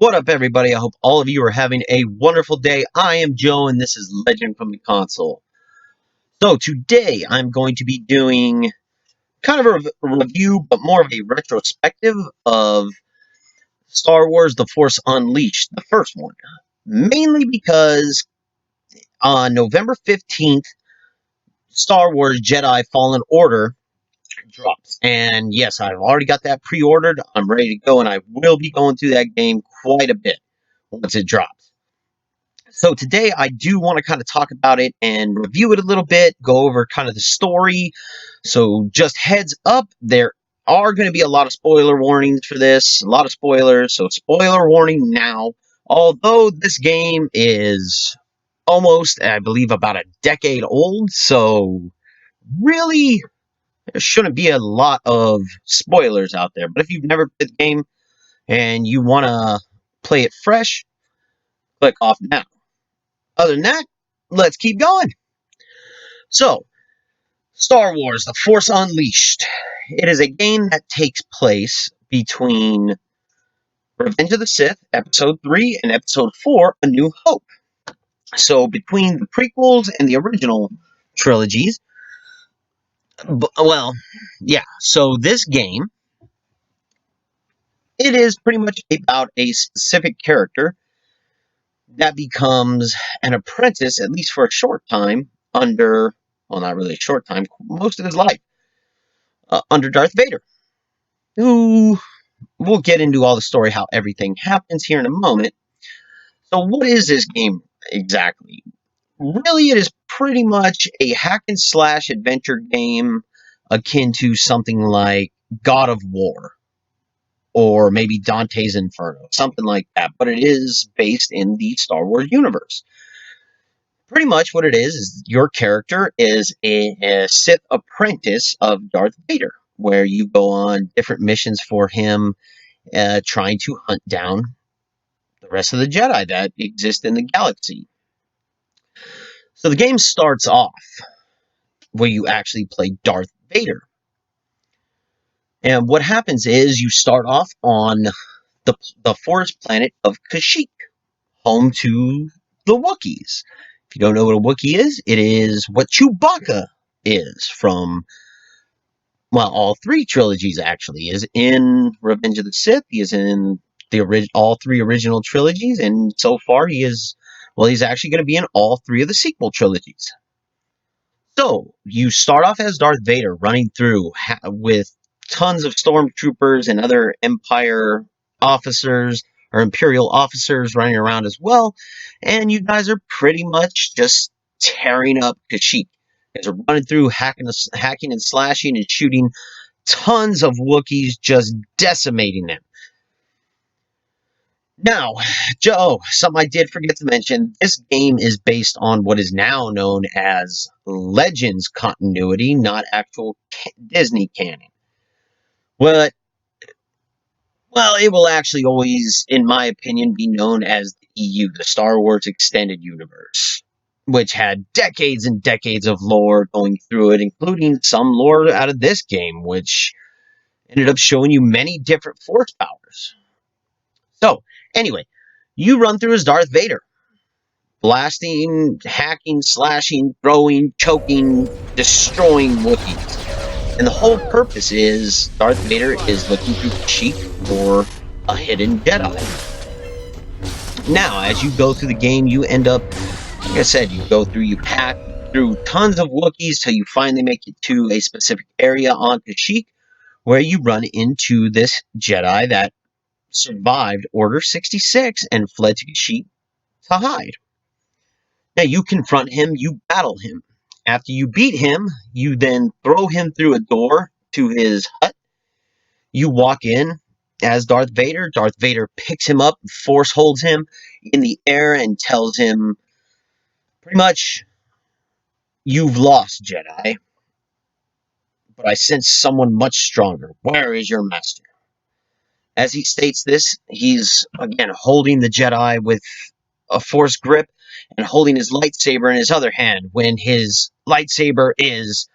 What up, everybody? I hope all of you are having a wonderful day. I am Joe, and this is Legend from the Console. So today, I'm going to be doing kind of a review, but more of a retrospective of Star Wars The Force Unleashed, the first one. Mainly because on November 15th, Star Wars Jedi Fallen Order drops. And yes, I've already got that pre-ordered. I'm ready to go, and I will be going through that game quite a bit once it drops. So today I do want to kind of talk about it and review it a little bit, go over kind of the story. So just heads up, there are going to be a lot of spoiler warnings for this, a lot of spoilers. So spoiler warning now. Although this game is almost, I believe, about a decade old, so really there shouldn't be a lot of spoilers out there. But if you've never played the game and you want to play it fresh, click off now. Other than that, let's keep going. So, Star Wars The Force Unleashed. It is a game that takes place between Revenge of the Sith, Episode 3, and Episode 4, A New Hope. So, between the prequels and the original trilogies, so this game, it is pretty much about a specific character that becomes an apprentice, at least for a short time, under, well, not really a short time, most of his life, under Darth Vader, who we'll get into all the story, how everything happens here in a moment. So what is this game exactly? Really, it is pretty much a hack and slash adventure game akin to something like God of War or maybe Dante's Inferno, something like that, but it is based in the Star Wars universe. Pretty much what it is your character is a Sith apprentice of Darth Vader, where you go on different missions for him, trying to hunt down the rest of the Jedi that exist in the galaxy. So the game starts off where you actually play Darth Vader. And what happens is you start off on the forest planet of Kashyyyk, home to the Wookiees. If you don't know what a Wookiee is, it is what Chewbacca is from, well, all three trilogies actually. He is in Revenge of the Sith, he is in all three original trilogies, and so far he's actually going to be in all three of the sequel trilogies. So you start off as Darth Vader running through with tons of stormtroopers and other Empire officers or Imperial officers running around as well, and you guys are pretty much just tearing up Kashyyyk. You guys are running through, hacking and slashing and shooting tons of Wookiees, just decimating them. Now, Joe, something I did forget to mention, this game is based on what is now known as Legends continuity, not actual Disney canon. Well, it will actually always, in my opinion, be known as the EU, the Star Wars Extended Universe, which had decades and decades of lore going through it, including some lore out of this game, which ended up showing you many different force powers. So, anyway, you run through as Darth Vader, blasting, hacking, slashing, throwing, choking, destroying Wookiees. And the whole purpose is Darth Vader is looking through Kashyyyk for a hidden Jedi. Now, as you go through the game, you end up, like I said, you hack through tons of Wookiees till you finally make it to a specific area on Kashyyyk, where you run into this Jedi that survived Order 66 and fled to Kashyyyk to hide. Now you confront him, you battle him. After you beat him, you then throw him through a door to his hut. You walk in as Darth Vader. Darth Vader picks him up, force holds him in the air, and tells him, pretty much, you've lost, Jedi, but I sense someone much stronger. Where is your master? As he states this, he's, again, holding the Jedi with a force grip and holding his lightsaber in his other hand. When his lightsaber is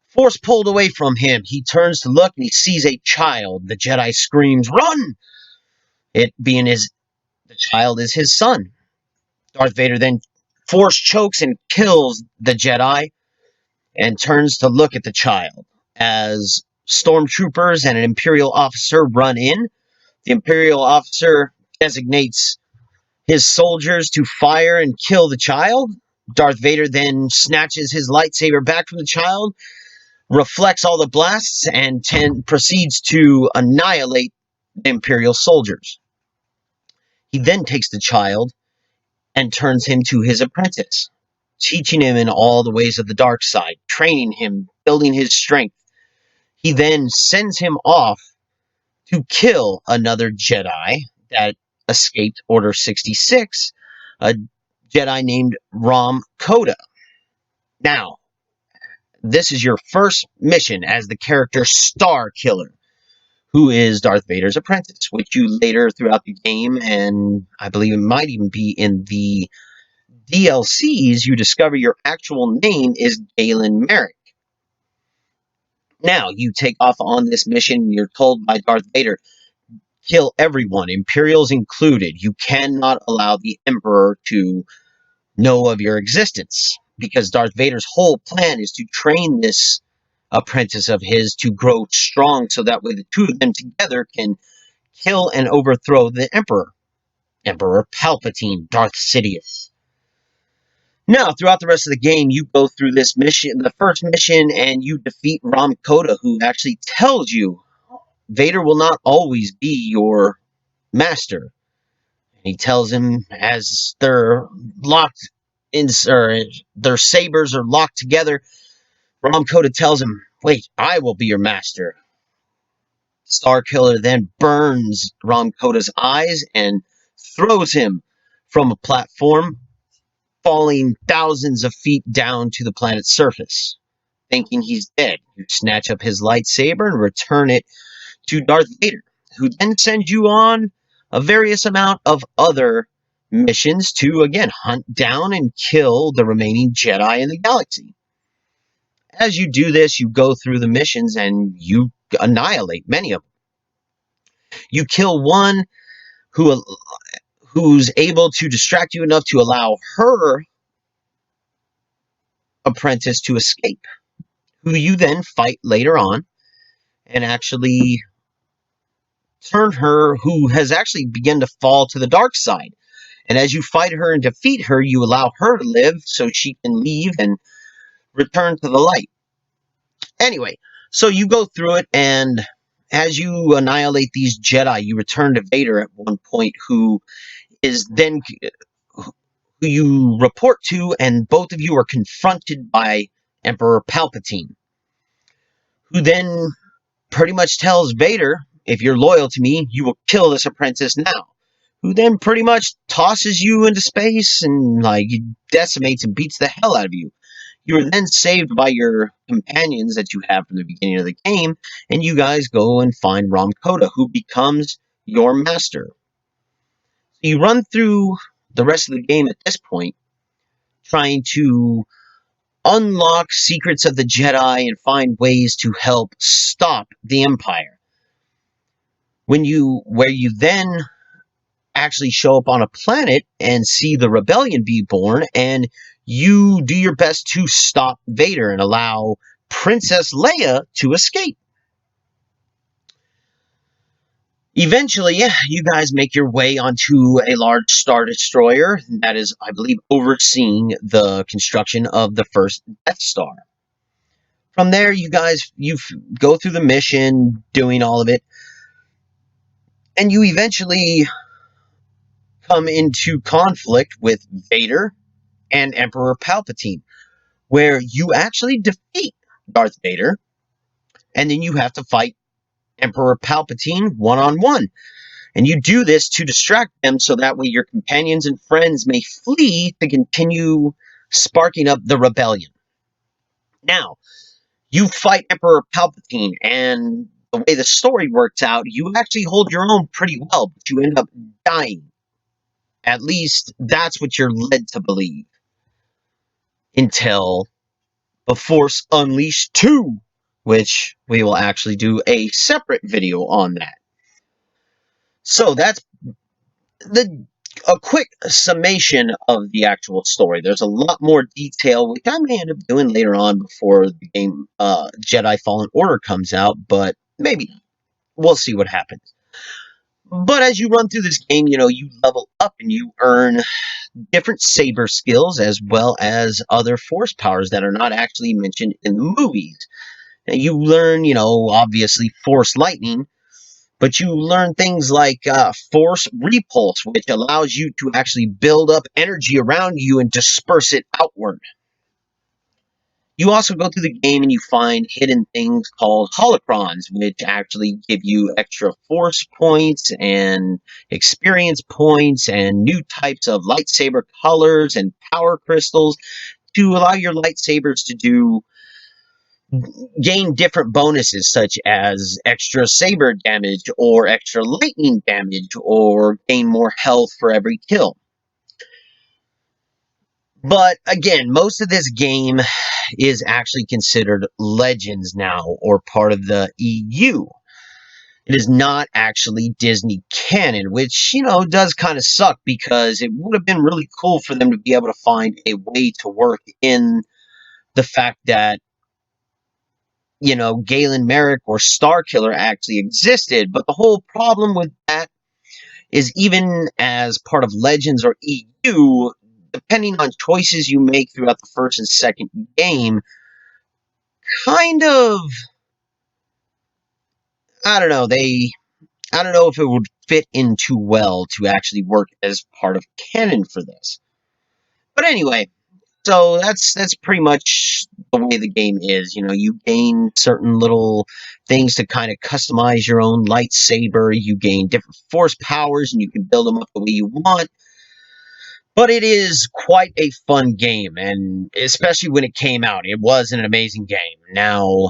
force pulled away from him, he turns to look and he sees a child. The Jedi screams, "Run!" It being his The child is his son. Darth Vader then force chokes and kills the Jedi and turns to look at the child. As stormtroopers and an Imperial officer run in, the Imperial officer designates his soldiers to fire and kill the child. Darth Vader then snatches his lightsaber back from the child, reflects all the blasts, and proceeds to annihilate the Imperial soldiers. He then takes the child and turns him to his apprentice, teaching him in all the ways of the dark side, training him, building his strength. He then sends him off to kill another Jedi that escaped Order 66, a Jedi named Rom Koda. Now, this is your first mission as the character Star Killer, who is Darth Vader's apprentice, which you later throughout the game, and I believe it might even be in the DLCs, you discover your actual name is Galen Merrick. Now, you take off on this mission, you're told by Darth Vader, kill everyone, Imperials included. You cannot allow the Emperor to know of your existence, because Darth Vader's whole plan is to train this apprentice of his to grow strong so that way the two of them together can kill and overthrow the Emperor. Emperor Palpatine, Darth Sidious. Now, throughout the rest of the game, you go through this mission, the first mission, and you defeat Rom Koda, who actually tells you Vader will not always be your master. He tells him as they're locked in, or their sabers are locked together, Rom Koda tells him, "Wait, I will be your master." Starkiller then burns Rom Koda's eyes and throws him from a platform, falling thousands of feet down to the planet's surface. Thinking he's dead, you snatch up his lightsaber and return it to Darth Vader, who then sends you on a various amount of other missions to, again, hunt down and kill the remaining Jedi in the galaxy. As you do this, you go through the missions and you annihilate many of them. You kill one who's able to distract you enough to allow her apprentice to escape, who you then fight later on and actually turn her, who has actually begun to fall to the dark side. And as you fight her and defeat her, you allow her to live so she can leave and return to the light. Anyway, so you go through it, and as you annihilate these Jedi, you return to Vader at one point, who you report to, and both of you are confronted by Emperor Palpatine, who then pretty much tells Vader, "If you're loyal to me, you will kill this apprentice now." Who then pretty much tosses you into space and decimates and beats the hell out of you. You are then saved by your companions that you have from the beginning of the game, and you guys go and find Rom Koda, who becomes your master. So you run through the rest of the game at this point, trying to unlock secrets of the Jedi and find ways to help stop the Empire. Where you then actually show up on a planet and see the rebellion be born, and you do your best to stop Vader and allow Princess Leia to escape. Eventually, you guys make your way onto a large Star Destroyer that is, I believe, overseeing the construction of the first Death Star. From there, you go through the mission, doing all of it, and you eventually come into conflict with Vader and Emperor Palpatine, where you actually defeat Darth Vader, and then you have to fight Emperor Palpatine one-on-one. And you do this to distract them so that way your companions and friends may flee to continue sparking up the rebellion. Now, you fight Emperor Palpatine, and the way the story works out, you actually hold your own pretty well, but you end up dying. At least, that's what you're led to believe. Until The Force Unleashed 2, which we will actually do a separate video on that. So that's the a quick summation of the actual story. There's a lot more detail, which I may end up doing later on before the game Jedi Fallen Order comes out, but maybe we'll see what happens. But as you run through this game, you level up and you earn different saber skills as well as other force powers that are not actually mentioned in the movies. And you learn, obviously force lightning, but you learn things like force repulse, which allows you to actually build up energy around you and disperse it outward. You also go through the game and you find hidden things called holocrons, which actually give you extra force points and experience points and new types of lightsaber colors and power crystals to allow your lightsabers to gain different bonuses such as extra saber damage or extra lightning damage or gain more health for every kill. But again, most of this game is actually considered Legends now or part of the EU. It is not actually Disney canon, which, does kind of suck because it would have been really cool for them to be able to find a way to work in the fact that Galen Merrick or Starkiller actually existed. But the whole problem with that is even as part of Legends or EU, depending on choices you make throughout the first and second game, kind of, I don't know, I don't know if it would fit in too well to actually work as part of canon for this. But anyway, so that's pretty much the way the game is. You gain certain little things to kind of customize your own lightsaber. You gain different force powers, and you can build them up the way you want. But it is quite a fun game, and especially when it came out, it was an amazing game. Now,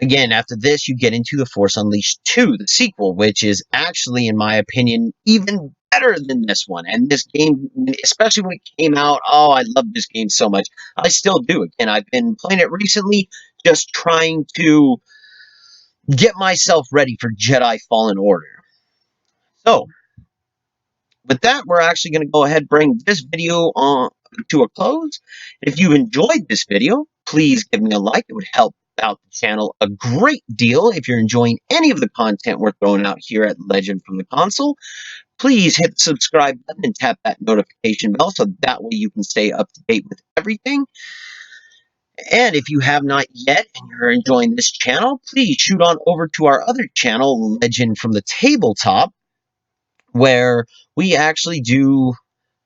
again, after this, you get into The Force Unleashed 2, the sequel, which is actually, in my opinion, even better than this one. And this game, especially when it came out, oh, I love this game so much. I still do. Again, I've been playing it recently, just trying to get myself ready for Jedi Fallen Order. So, with that, we're actually going to go ahead and bring this video on to a close. If you enjoyed this video, please give me a like. It would help out the channel a great deal. If you're enjoying any of the content we're throwing out here at Lejjnd from the Console, please hit the subscribe button and tap that notification bell so that way you can stay up to date with everything. And if you have not yet and you're enjoying this channel, please shoot on over to our other channel, Lejjnd from the Tabletop, where we actually do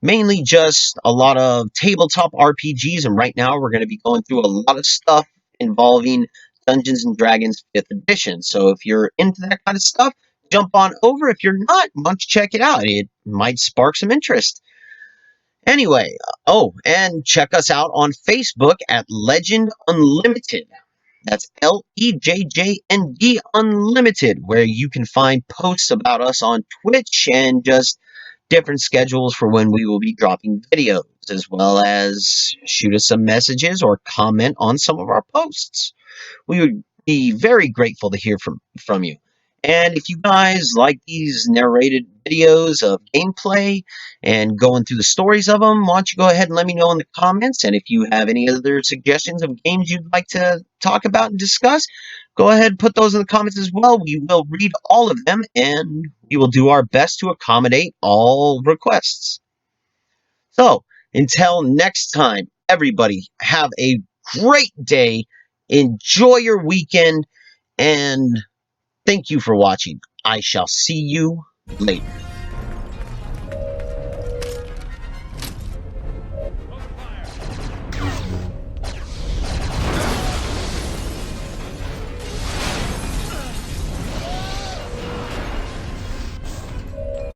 mainly just a lot of tabletop RPGs, and right now we're going to be going through a lot of stuff involving Dungeons and Dragons 5th edition. So if you're into that kind of stuff, jump on over. If you're not, why don't you check it out? It might spark some interest. Anyway, oh, and check us out on Facebook at Lejjnd Unlimited. That's Lejjnd Unlimited, where you can find posts about us on Twitch and just different schedules for when we will be dropping videos, as well as shoot us some messages or comment on some of our posts. We would be very grateful to hear from you. And if you guys like these narrated videos of gameplay and going through the stories of them, why don't you go ahead and let me know in the comments. And if you have any other suggestions of games you'd like to talk about and discuss, go ahead and put those in the comments as well. We will read all of them, and we will do our best to accommodate all requests. So, until next time, everybody, have a great day. Enjoy your weekend, and thank you for watching. I shall see you later.